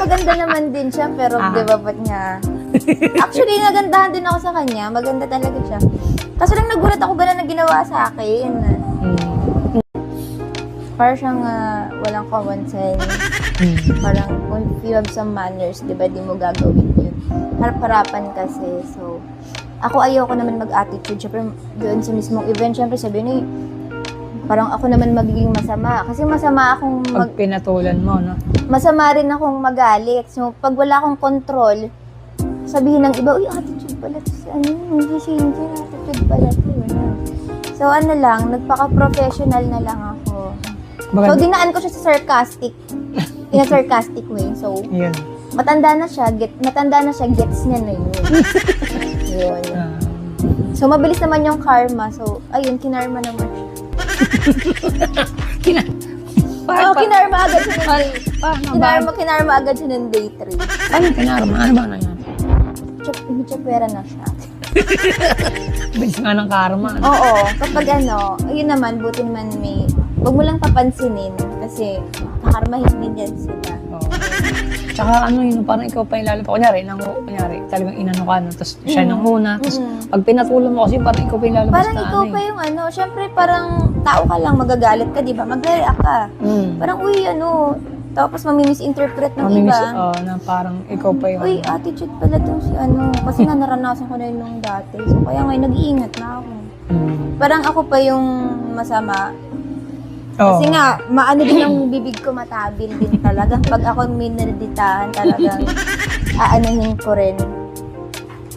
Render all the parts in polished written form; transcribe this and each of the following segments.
Maganda naman din siya, pero di ba ba't niya? Actually, nagandahan din ako sa kanya. Maganda talaga siya. Kaso lang nagulat ako gano'n na ginawa sa akin. Parang siyang walang common sense. Parang kung you have some manners, di ba, di mo gagawin yun. Harap-harapan kasi. So, ako ayoko naman mag-attitude. Siyempre, doon sa mismong event, siyempre sabi niya, parang ako naman magiging masama. Kasi masama akong Pag pinatulan mo, no? masama rin akong magalit. So, pag wala akong control, sabihin ng iba, uy, attitude pala to si hindi si attitude pala to. So, ano lang, nagpaka-professional na lang ako. So, dinaan ko siya sa sarcastic, in a sarcastic way. So, Yun. matanda na siya, gets niya na yun. Yun. So, mabilis naman yung karma. So, ayun, kinarma naman siya. Kinarma agad siya ng day. Kinarma agad siya ng day 3. Ano kinarma? Ano ba nangyari? Pera na siya. Bilis nga ng karma. Ano? Oo, kapag ayun naman, buti naman huwag mo lang papansinin kasi kakarmahin din yan sila. Oo. Tsaka yun, parang ikaw pa yung lalo pa. Kunyari, talagang inano ka, no? Tapos siya nang una. Tapos pag pinatulan mo kasi, parang ikaw pa yung lalabas parang ikaw pa yung syempre parang tao ka lang, magagalit ka, di ba? Magre-react ka. Parang, uy, tapos mami-misinterpret ng iba. Na parang ikaw pa yung... Uy, attitude pala to si Kasi nga naranasan ko na yun nung dati. So, kaya ngayon, nag-iingat na ako. Parang ako pa yung masama. Kasi nga, maano din ang bibig ko, matabil din talaga. Pag ako minalditahan, talagang aanahin ko rin.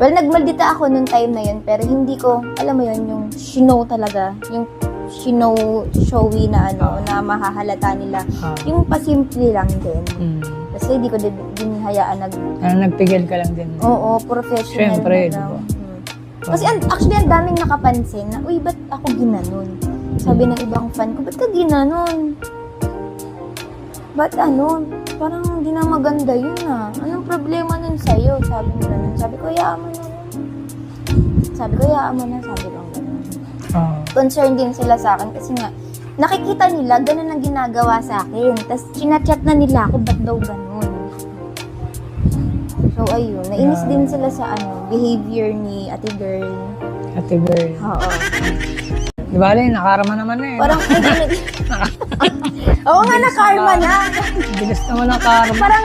Well, nagmaldita ako nung time na yun, pero hindi ko, alam mo yun, yung talaga. Yung showy na na mahahalata nila. Yung pasimple lang din. Kasi hindi ko din hayaan nagpigil ka lang din. Oo, professional. Siyempre, na. Kasi actually, ang daming nakapansin na, uy, ba't ako ginanon? Sabi ng ibang fan ko, ba't ka ginanon? Ba't parang hindi na maganda yun Anong problema nun sa'yo? Sabi mo ganun. Sabi ko, hayaan mo na. Sabi ko, ganun. Concerned din sila sa akin kasi nga, nakikita nila, ganun ang ginagawa sa akin. Tapos, chinachat na nila ako, ba't daw ganun? So, ayun. Nainis din sila sa behavior ni Ate Girl. Ate Girl. Oo. Di ba, nakarma naman na eh. Parang, oo nga, nakarma na. Bilis naman ang karma. Parang